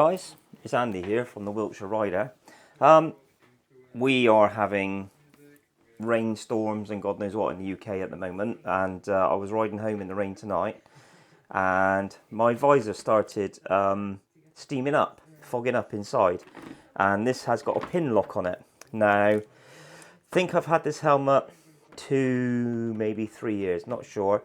guys, it's Andy here from the Wiltshire Rider. We are having rainstorms and God knows what in the UK at the moment, and I was riding home in the rain tonight and my visor started steaming up, fogging up inside, and this has got a pin lock on it. Now, I think I've had this helmet 2, maybe 3 years, not sure.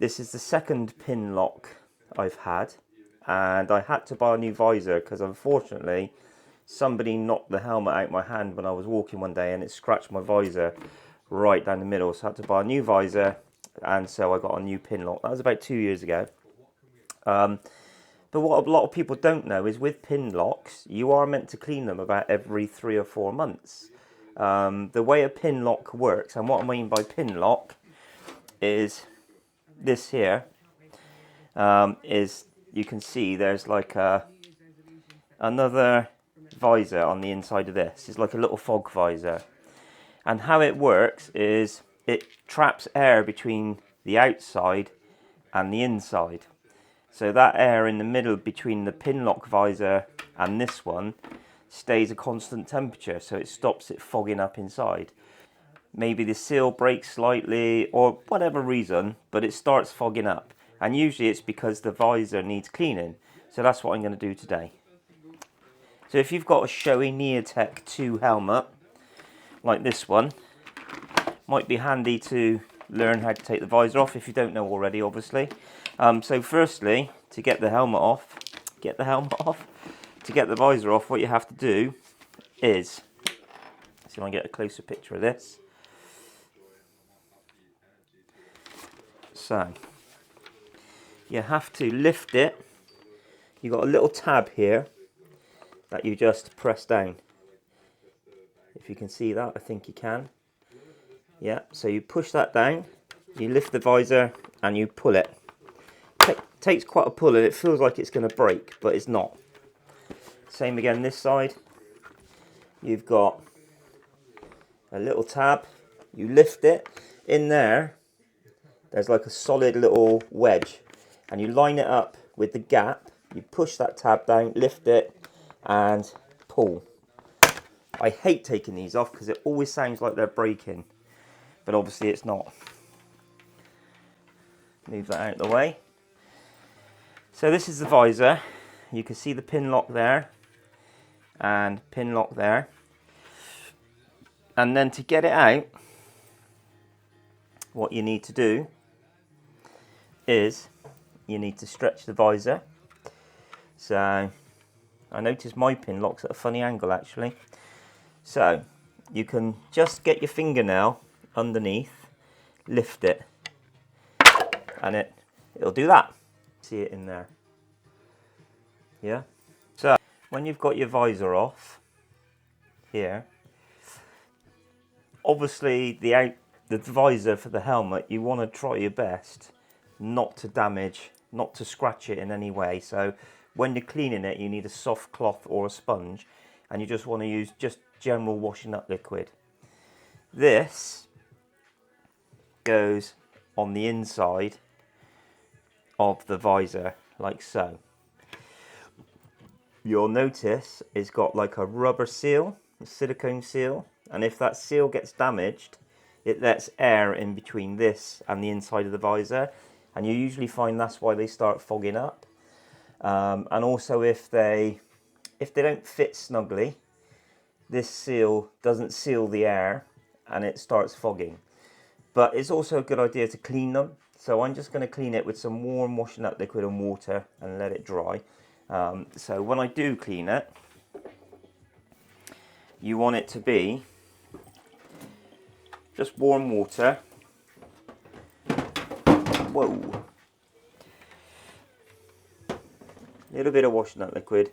This is the second pin lock I've had, and I had to buy a new visor because unfortunately somebody knocked the helmet out of my hand when I was walking one day and it scratched my visor right down the middle, so I had to buy a new visor, and so I got a new pin lock. That was about 2 years ago. But what a lot of people don't know is with pin locks, you are meant to clean them about every 3 or 4 months. The way a pin lock works, and what I mean by pin lock is this here, is you can see there's like another visor on the inside of this. It's like a little fog visor, and how it works is it traps air between the outside and the inside, so that air in the middle between the pin lock visor and this one stays a constant temperature, so it stops it fogging up inside. Maybe the seal breaks slightly or whatever reason, but it starts fogging up, and usually it's because the visor needs cleaning. So that's what I'm going to do today. So if you've got a showy Neotech 2 helmet like this one, might be handy to learn how to take the visor off if you don't know already, obviously. So firstly, to get the helmet off, to get the visor off, what you have to do is, see if I can get a closer picture of this. So you have to lift it. You've got a little tab here that you just press down. If you can see that, I think you can. Yeah, so you push that down, you lift the visor and you pull it. Takes quite a pull and it feels like it's going to break, but it's not. Same again this side. You've got a little tab, you lift it. In there, there's like a solid little wedge, and you line it up with the gap. You push that tab down, lift it, and pull. I hate taking these off because it always sounds like they're breaking, but obviously it's not. Move that out of the way. So this is the visor. You can see the pin lock there and pin lock there. And then to get it out, what you need to do is you need to stretch the visor. So I noticed my pin lock's at a funny angle actually. So you can just get your fingernail underneath, lift it, and it'll do that. See it in there. Yeah. So when you've got your visor off here, obviously the visor for the helmet, you want to try your best not to damage, not to scratch it in any way. So when you're cleaning it, you need a soft cloth or a sponge, and you just want to use just general washing up liquid. This goes on the inside of the visor like so. You'll notice it's got like a rubber seal, a silicone seal, and if that seal gets damaged, it lets air in between this and the inside of the visor, and you usually find that's why they start fogging up. And also if they don't fit snugly, this seal doesn't seal the air and it starts fogging. But it's also a good idea to clean them. So I'm just going to clean it with some warm washing up liquid and water and let it dry. So when I do clean it, you want it to be just warm water. Whoa. A little bit of washing up liquid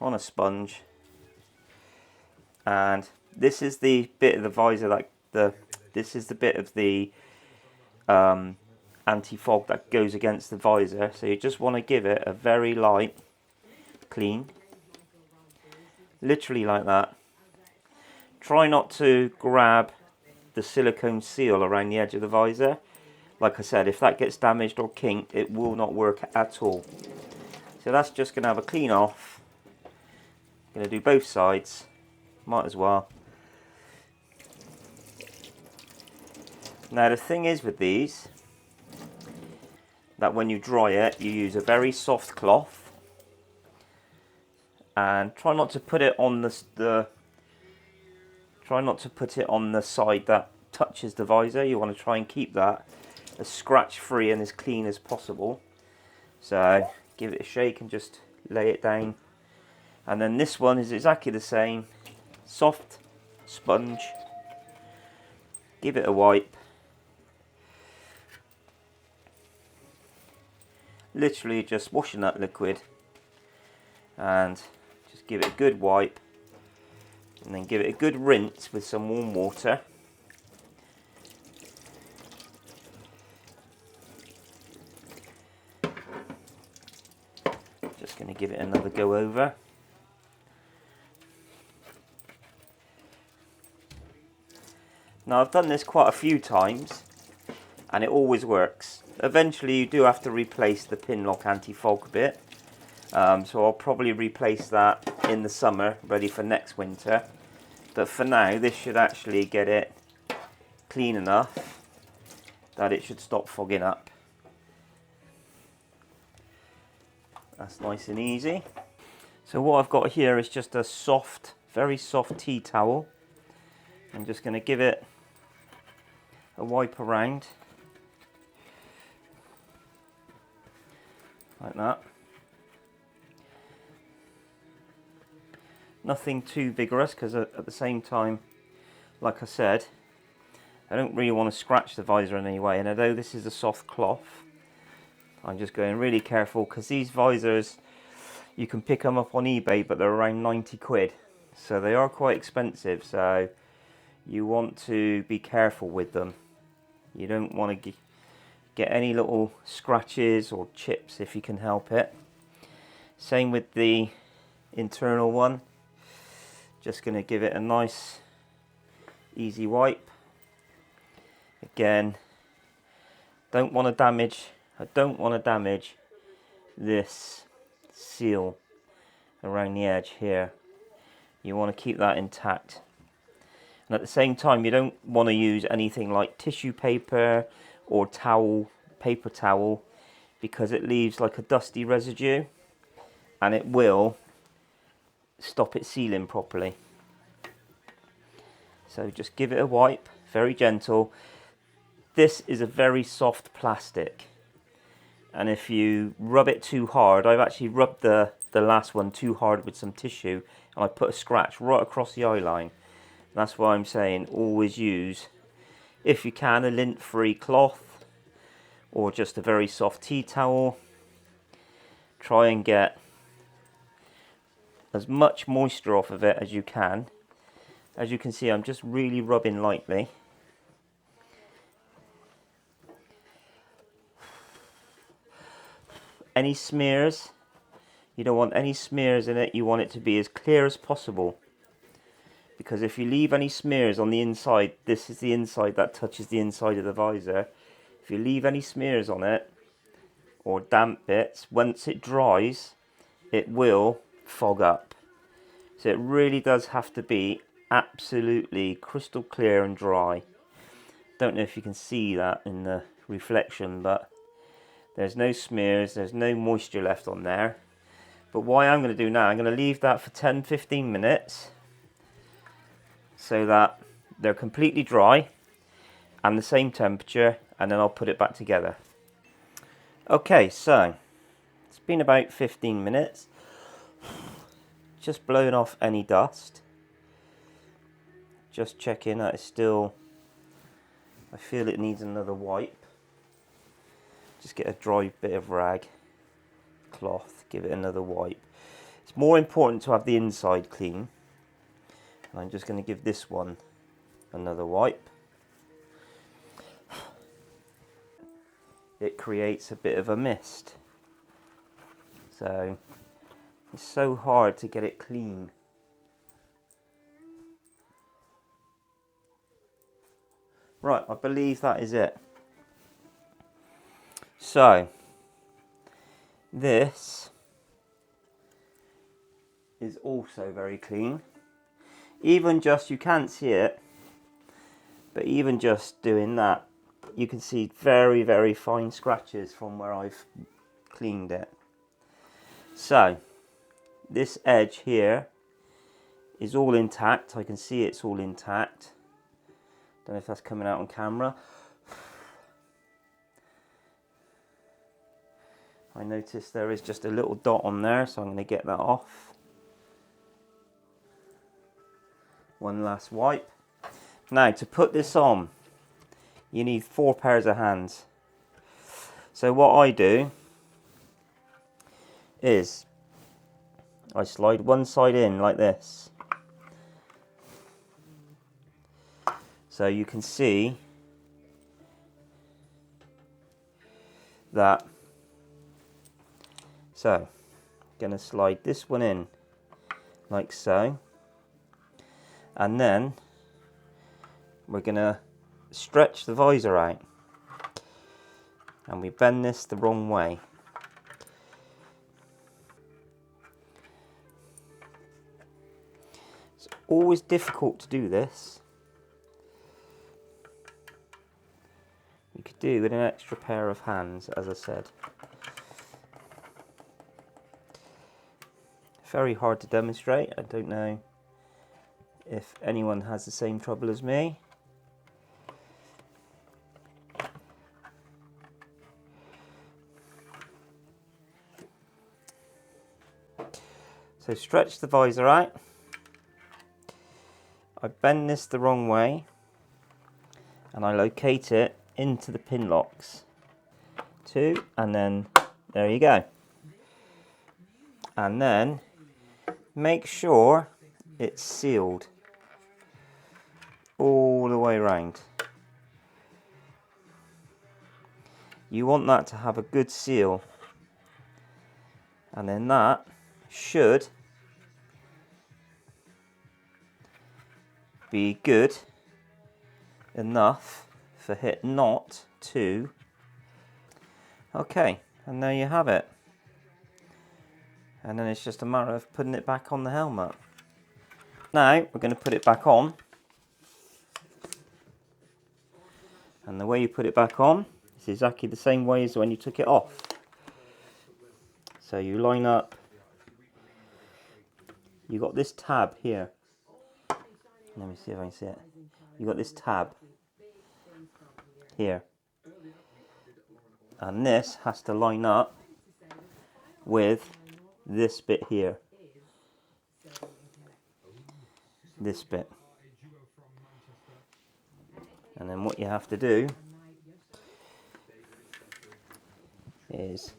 on a sponge. And this is the bit of the visor this is the bit of the anti-fog that goes against the visor, so you just want to give it a very light clean, literally like that. Try not to grab the silicone seal around the edge of the visor. Like I said, if that gets damaged or kinked, it will not work at all. So that's just going to have a clean off. Going to do both sides, might as well. Now the thing is with these, that when you dry it, you use a very soft cloth, and try not to put it on try not to put it on the side that touches the visor. You want to try and keep that as scratch free and as clean as possible. So give it a shake and just lay it down. And then this one is exactly the same, soft sponge. Give it a wipe. Literally just washing that liquid and just give it a good wipe, and then give it a good rinse with some warm water. Just going to give it another go over. Now I've done this quite a few times and it always works. Eventually you do have to replace the pin lock anti-fog bit, so I'll probably replace that in the summer, ready for next winter. But for now, this should actually get it clean enough that it should stop fogging up. That's nice and easy. So what I've got here is just a soft, very soft tea towel. I'm just going to give it a wipe around. Like that. Nothing too vigorous, because at the same time, like I said, I don't really want to scratch the visor in any way. And although this is a soft cloth, I'm just going really careful, because these visors, you can pick them up on eBay, but they're around 90 quid. So they are quite expensive, so you want to be careful with them. You don't want to get any little scratches or chips if you can help it. Same with the internal one. Just going to give it a nice easy wipe. Again, I don't want to damage this seal around the edge here. You want to keep that intact. And at the same time, you don't want to use anything like tissue paper or towel, paper towel, because it leaves like a dusty residue and it will stop it sealing properly. So just give it a wipe, very gentle. This is a very soft plastic, and if you rub it too hard, I've actually rubbed the last one too hard with some tissue, and I put a scratch right across the eye line. That's why I'm saying always use, if you can, a lint-free cloth or just a very soft tea towel. Try and get as much moisture off of it as you can. As you can see, I'm just really rubbing lightly. Any smears, you don't want any smears in it. You want it to be as clear as possible, because if you leave any smears on the inside, this is the inside that touches the inside of the visor. If you leave any smears on it or damp bits, once it dries, it will fog up. So it really does have to be absolutely crystal clear and dry. Don't know if you can see that in the reflection, but there's no smears, there's no moisture left on there. But what I'm going to do now, I'm going to leave that for 10-15 minutes so that they're completely dry and the same temperature, and then I'll put it back together. Okay, so it's been about 15 minutes. Just blowing off any dust. Just checking that it's still, I feel it needs another wipe. Just get a dry bit of rag, cloth, give it another wipe. It's more important to have the inside clean. And I'm just going to give this one another wipe. It creates a bit of a mist. So it's so hard to get it clean. Right, I believe that is it. So this is also very clean. Even just, you can't see it, but even just doing that, you can see very, very fine scratches from where I've cleaned it. So this edge here is all intact. I can see it's all intact. Don't know if that's coming out on camera. I noticed there is just a little dot on there, so I'm going to get that off. One last wipe. Now, to put this on, you need 4 pairs of hands. So what I do is I slide one side in like this. So you can see that. So I'm going to slide this one in like so. And then we're going to stretch the visor out. And we bend this the wrong way. It's always difficult to do this. You could do with an extra pair of hands, as I said. Very hard to demonstrate. I don't know if anyone has the same trouble as me. So stretch the visor out. I bend this the wrong way and I locate it into the pin locks. 2, and then there you go. And then make sure it's sealed all the way around. You want that to have a good seal, and then that should be good enough for it not to. Okay, and there you have it. And then it's just a matter of putting it back on the helmet. Now we're going to put it back on. And the way you put it back on is exactly the same way as when you took it off. So you line up. You got this tab here. Let me see if I can see it. You got this tab here. And this has to line up with this bit here. This bit. And then what you have to do is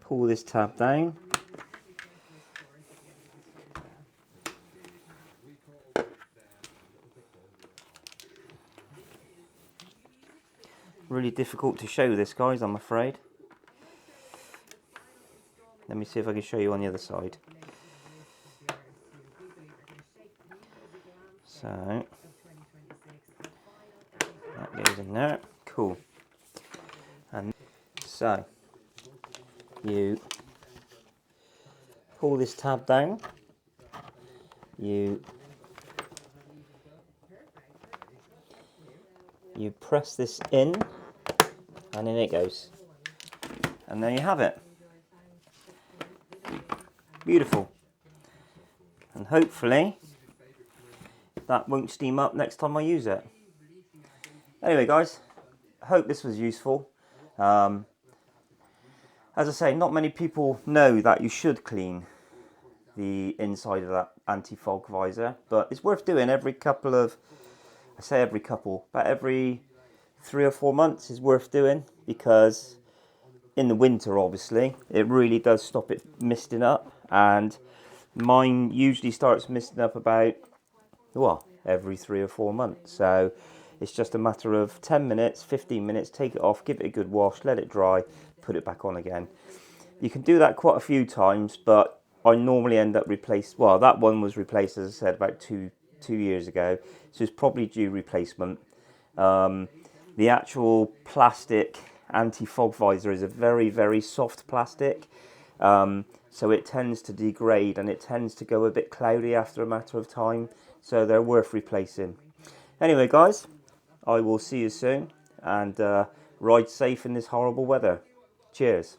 pull this tab down. Really difficult to show this, guys, I'm afraid. Let me see if I can show you on the other side. So that goes in there. Cool. And so you pull this tab down. You press this in, and in it goes. And there you have it. Beautiful. And hopefully that won't steam up next time I use it. Anyway, guys, I hope this was useful. As I say, not many people know that you should clean the inside of that anti-fog visor, but it's worth doing every couple of, I say every couple, but every 3 or 4 months is worth doing, because in the winter, obviously, it really does stop it misting up, and mine usually starts misting up about, well, every 3 or 4 months. So it's just a matter of 10 minutes, 15 minutes, take it off, give it a good wash, let it dry, put it back on again. You can do that quite a few times, but I normally end up well, that one was replaced, as I said, about two years ago, so it's probably due replacement. The actual plastic anti-fog visor is a very, very soft plastic. so it tends to degrade and it tends to go a bit cloudy after a matter of time, so they're worth replacing. Anyway guys, I will see you soon, and ride safe in this horrible weather. Cheers.